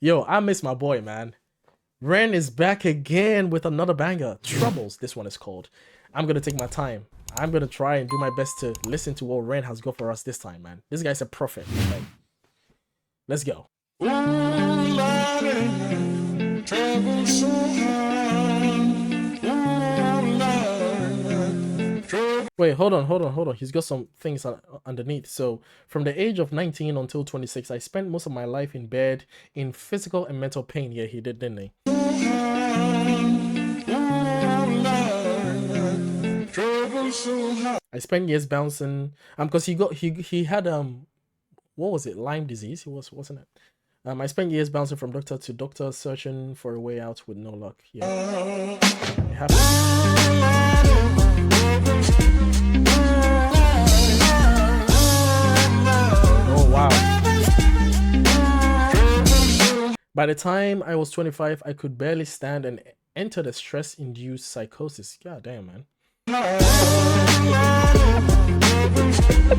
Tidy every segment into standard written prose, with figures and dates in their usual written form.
Yo, I miss my boy, man. Ren is back again with another banger. Troubles, this one is called. I'm gonna take my time. I'm gonna try and do my best to listen to what Ren has got for us this time, man. This guy's a prophet. Like, let's go. Wait, hold on. He's got some things underneath. So, from the age of 19 until 26, I spent most of my life in bed in physical and mental pain. Yeah, he did, didn't he? I spent years bouncing because he had what was it, Lyme disease? Wasn't it? I spent years bouncing from doctor to doctor, searching for a way out with no luck. Yeah, it happened. Oh wow. By the time I was 25, I could barely stand and entered a stress-induced psychosis. God damn, man.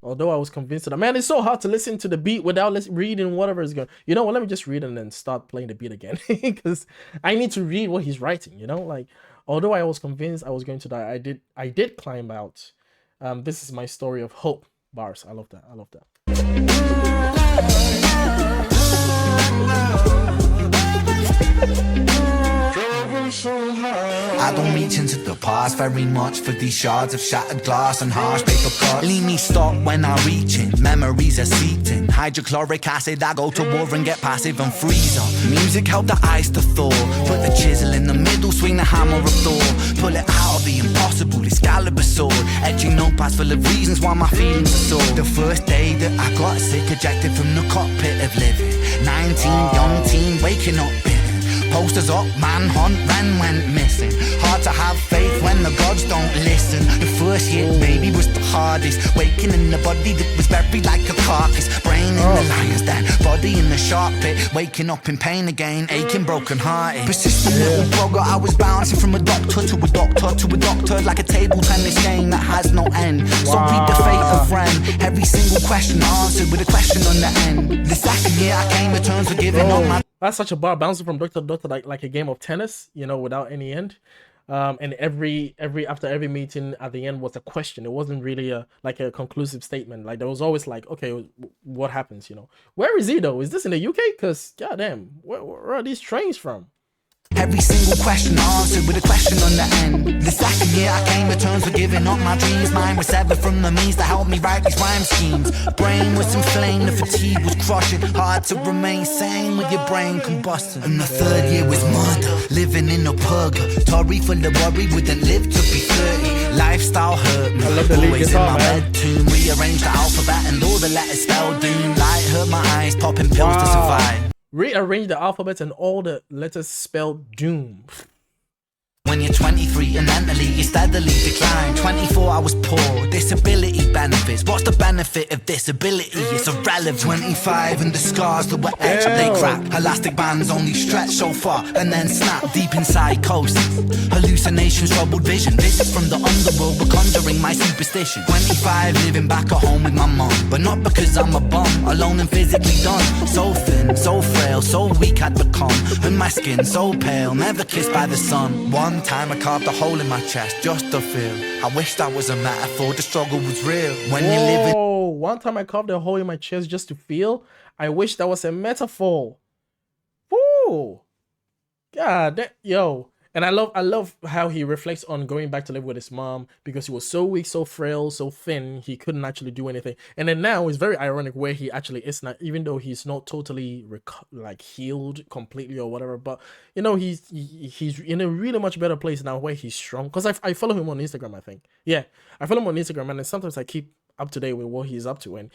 Although I was convinced that, man, it's so hard to listen to the beat without reading whatever is going. You know what? Let me just read and then start playing the beat again because I need to read what he's writing. You know, like, although I was convinced I was going to die, I did climb out. This is my story of hope. Bars. I love that. I love that. I don't reach into the past very much for these shards of shattered glass and harsh paper cuts. Leave me stop when I reach in, memories are seeped in. Hydrochloric acid, I go to war and get passive and freeze up. Music help the ice to thaw. Put the chisel in the middle, swing the hammer of Thor. Pull it out of the impossible, Excalibur sword. Etching notepads full of reasons why my feelings are sore. The first day that I got sick, ejected from the cockpit of living. 19, young teen, waking up bitter. Posters up, manhunt, Ren went missing. Hard to have faith when the gods don't listen. The first year, maybe, was the hardest. Waking in the body that was buried like a carcass. Brain in the lion's den, body in the shark pit. Waking up in pain again, aching, broken hearted. Persistent little blogger, I was bouncing from a doctor to a doctor to a doctor, like a table tennis game that has no end. So read the fate of Ren. Every single question answered with a question on the end. The second year I came to terms with giving up my... That's such a bar, bouncing from doctor to doctor, like a game of tennis, you know, without any end. And after every meeting at the end was a question. It wasn't really a conclusive statement. Like, there was always like, okay, what happens, you know? Where is he though? Is this in the UK? Because goddamn, where are these trains from? Every single question answered with a question on the end. The second year I came to terms with giving up my dreams. Mine was severed from the means to help me write these rhyme schemes. Brain was inflamed, the fatigue was crushing. Hard to remain sane with your brain combusting. And the third year was murder, living in a purgatory full of worry, wouldn't live to be 30. Lifestyle hurt me, always in my bed tomb. Rearranged the alphabet and all the letters spelled doom. Light hurt my eyes, popping pills to survive. Rearrange the alphabet and all the letters spelled doom. When you're 23 and mentally you steadily decline. 24 I was poor, disability benefits. What's the benefit of disability? It's irrelevant. 25 and the scars that were etched, they crack. Elastic bands only stretch so far and then snap. Deep in psychosis, hallucinations, troubled vision. Visits from the underworld were conjuring my superstition. 25 living back at home with my mom, but not because I'm a bum, alone and physically done. So thin, so frail, so weak I'd become. And my skin so pale, never kissed by the sun. One time I carved a hole in my chest just to feel. I wish that was a metaphor, the struggle was real. When you live in... Oh, one time I carved a hole in my chest just to feel. I wish that was a metaphor. Woo! God, yo. And I love how he reflects on going back to live with his mom because he was so weak, so frail, so thin, he couldn't actually do anything. And then now it's very ironic where he actually is not, even though he's not totally like healed completely or whatever. But you know, he's in a really much better place now where he's strong. Because I follow him on Instagram, I think. Yeah, I follow him on Instagram, and then sometimes I keep up to date with what he's up to, and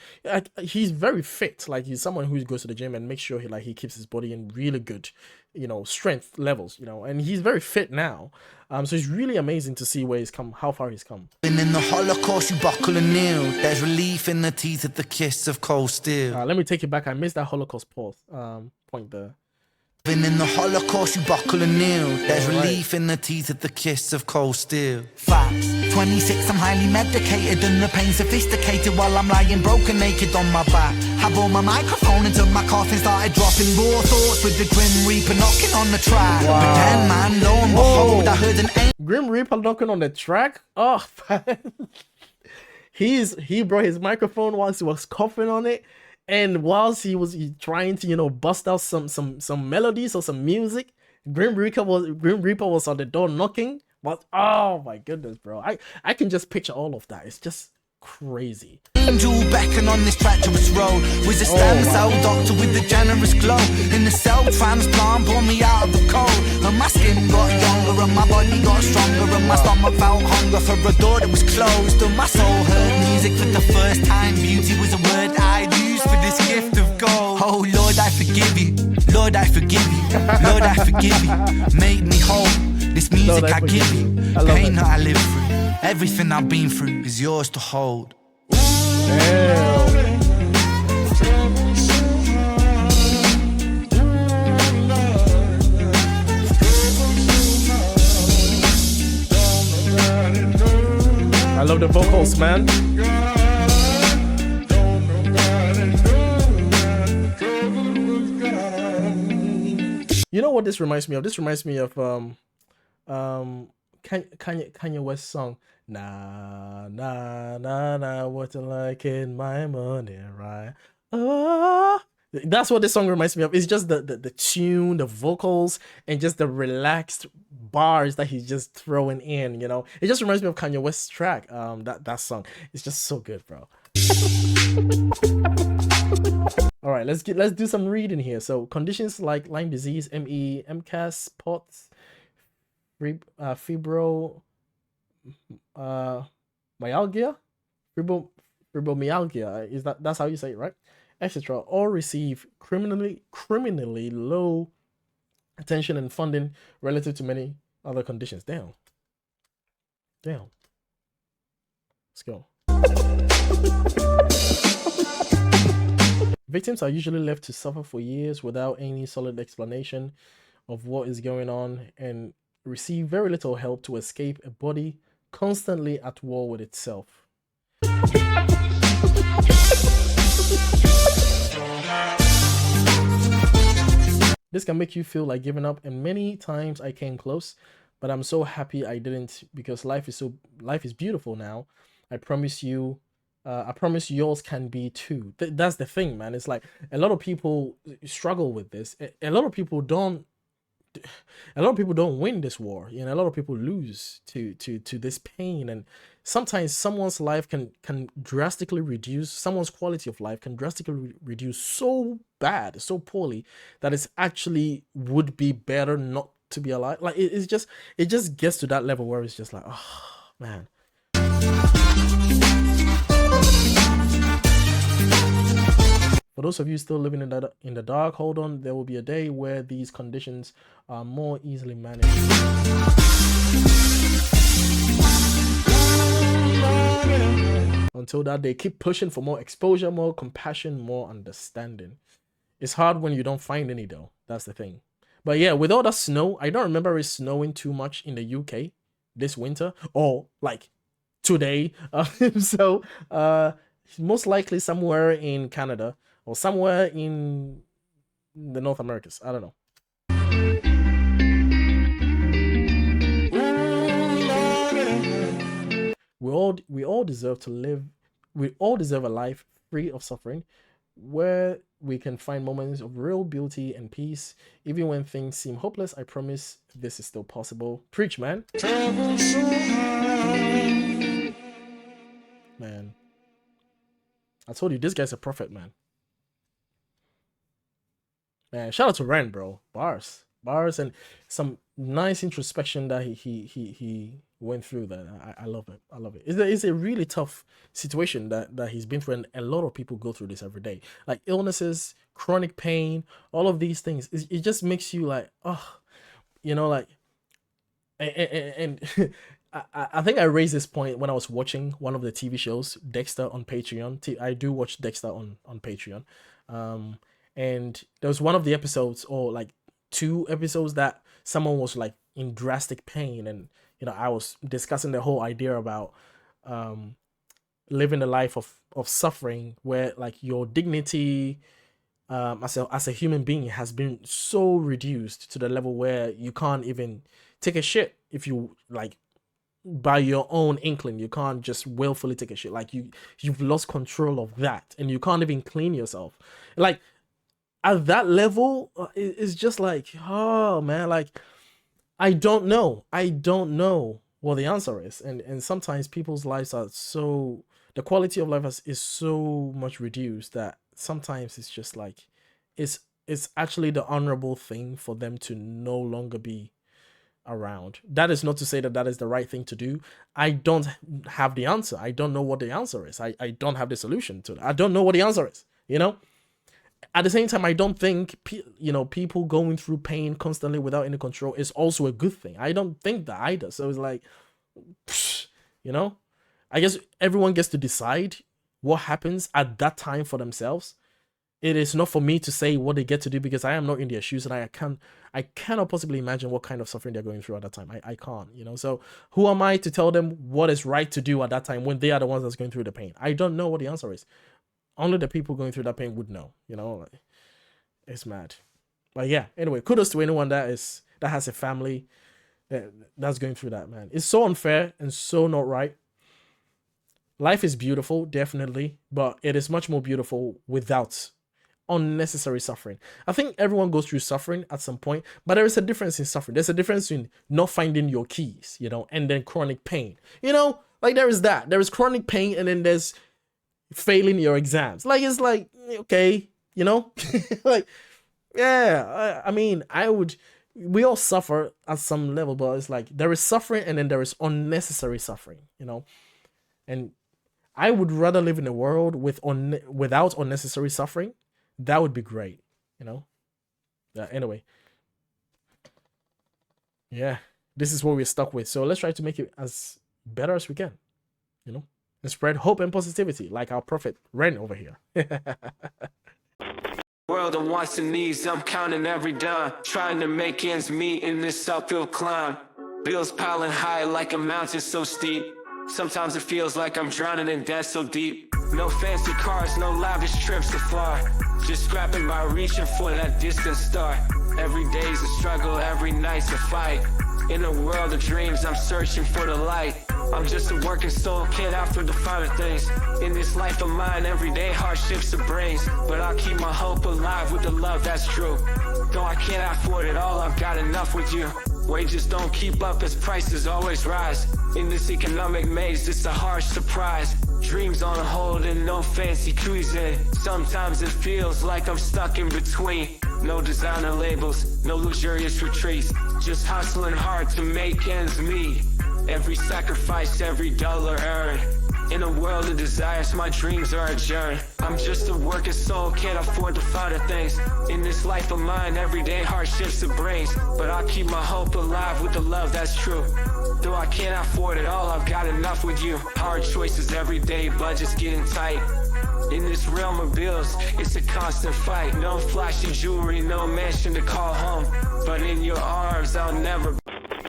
he's very fit. Like, he's someone who goes to the gym and makes sure he keeps his body in really good, you know, strength levels, you know, and he's very fit now. So it's really amazing to see where he's come, how far he's come. And in the Holocaust you buckle and kneel. There's relief in the teeth of the kiss of cold steel. Let me take it back. I missed that Holocaust point there. In the Holocaust, you buckle and kneel. There's relief in the teeth of the kiss of cold steel. Facts. 26, I'm highly medicated and the pain sophisticated while I'm lying broken naked on my back. I bore my microphone until my coffin started dropping raw thoughts with the Grim Reaper knocking on the track. But then, man, lo and behold, I heard an Grim Reaper knocking on the track. Oh, he brought his microphone whilst he was coughing on it. And whilst he was trying to, you know, bust out some melodies or some music, Grim Reaper was on the door knocking. But oh my goodness, bro, I can just picture all of that. It's just crazy. Angel beckon on this treacherous road was a stem cell doctor with a generous glow. In the cell transplant pulled me out of the cold, and my skin got younger and my body got stronger, and my stomach felt hunger for a door that was closed, and my soul heard music for the first time. Beauty was a word I'd use for this gift of gold. Oh Lord, I forgive you. Lord, I forgive you. Lord, I forgive you. Make me whole. This music I give you. Pain that I live through. Everything I've been through is yours to hold. I love the vocals, man. You know what this reminds me of? This reminds me of Kanye West song. Nah, nah, nah, nah, what's it like in my money, right? Oh, that's what this song reminds me of. It's just the tune, the vocals, and just the relaxed bars that he's just throwing in, you know? It just reminds me of Kanye West's track, that song. It's just so good, bro. All right, let's do some reading here. So conditions like Lyme disease, ME, MCAS, POTS, fibromyalgia, fibromyalgia, is that's how you say it, right? Etc. All receive criminally low attention and funding relative to many other conditions. Damn. Let's go. Victims are usually left to suffer for years without any solid explanation of what is going on and receive very little help to escape a body constantly at war with itself. This can make you feel like giving up, and many times I came close, but I'm so happy I didn't, because life is beautiful now. I promise you. I promise yours can be too. That's the thing, man. It's like a lot of people struggle with this. A lot of people don't win this war. You know, a lot of people lose to this pain, and sometimes someone's life can drastically reduce. Someone's quality of life can drastically reduce so bad, so poorly, that it's actually would be better not to be alive. Like it just gets to that level where it's just like, oh man. For those of you still living in the dark, hold on. There will be a day where these conditions are more easily managed. Until that day, keep pushing for more exposure, more compassion, more understanding. It's hard when you don't find any, though. That's the thing. But yeah, with all that snow, I don't remember it snowing too much in the UK this winter, or like today. So most likely somewhere in Canada, or somewhere in the North Americas. I don't know. We all deserve to live. We all deserve a life free of suffering, where we can find moments of real beauty and peace, even when things seem hopeless. I promise this is still possible. Preach, man. Man, I told you this guy's a prophet, man. Man, shout out to Ren, bro. Bars, and some nice introspection that he went through. That I love it. I love it. It's a really tough situation that he's been through, and a lot of people go through this every day. Like illnesses, chronic pain, all of these things. It just makes you like, oh, you know, like, and I think I raised this point when I was watching one of the TV shows, Dexter, on Patreon. I do watch Dexter on Patreon. And there was one of the episodes, or like 2 episodes that someone was like in drastic pain, and I was discussing the whole idea about living a life of suffering, where like your dignity as a human being has been so reduced to the level where you can't even take a shit if you like by your own inkling. You can't just willfully take a shit. Like you've lost control of that, and you can't even clean yourself. Like at that level, it's just like, oh man, like I don't know what the answer is, and sometimes people's lives are so, the quality of life is so much reduced that sometimes it's just like it's actually the honorable thing for them to no longer be around. That is not to say that that is the right thing to do. I don't have the answer. I don't know what the answer is. I don't have the solution to it. I don't know what the answer is, At the same time, I don't think, people going through pain constantly without any control is also a good thing. I don't think that either. So it's like, I guess everyone gets to decide what happens at that time for themselves. It is not for me to say what they get to do, because I am not in their shoes, and I cannot possibly imagine what kind of suffering they're going through at that time. I can't, So who am I to tell them what is right to do at that time when they are the ones that's going through the pain? I don't know what the answer is. Only the people going through that pain would know, like, it's mad. But yeah, anyway, kudos to anyone that has a family that's going through that, man. It's so unfair and so not right. Life is beautiful, definitely, but it is much more beautiful without unnecessary suffering. I think everyone goes through suffering at some point, but there is a difference in suffering. There's a difference in not finding your keys, and then chronic pain. Like there is that. There is chronic pain, and then there's failing your exams. Like, it's like, okay, like, yeah, I mean, we all suffer at some level, but it's like there is suffering, and then there is unnecessary suffering, and I would rather live in a world without unnecessary suffering. That would be great, Yeah, anyway. Yeah, this is what we're stuck with. So let's try to make it as better as we can, and spread hope and positivity like our prophet Ren over here. World of wants and needs, I'm counting every dime, trying to make ends meet in this uphill climb. Bills piling high like a mountain so steep. Sometimes it feels like I'm drowning in debt so deep. No fancy cars, no lavish trips so far. Just scrapping by reaching for that distant star. Every day's a struggle, every night's a fight. In a world of dreams, I'm searching for the light. I'm just a working soul, kid out for the finer things. In this life of mine, everyday hardships are brains. But I'll keep my hope alive with the love that's true. Though I can't afford it all, I've got enough with you. Wages don't keep up as prices always rise. In this economic maze, it's a harsh surprise. Dreams on hold and no fancy cuisine. Sometimes it feels like I'm stuck in between. No designer labels, no luxurious retreats. Just hustling hard to make ends meet. Every sacrifice, every dollar earned. In a world of desires, my dreams are adjourned. I'm just a working soul, can't afford the finer things. In this life of mine, everyday hardships are brains. But I'll keep my hope alive with the love that's true. Though I can't afford it all, I've got enough with you. Hard choices every day, budget's getting tight. In this realm of bills, it's a constant fight. No flashy jewelry, no mansion to call home. But in your arms, I'll never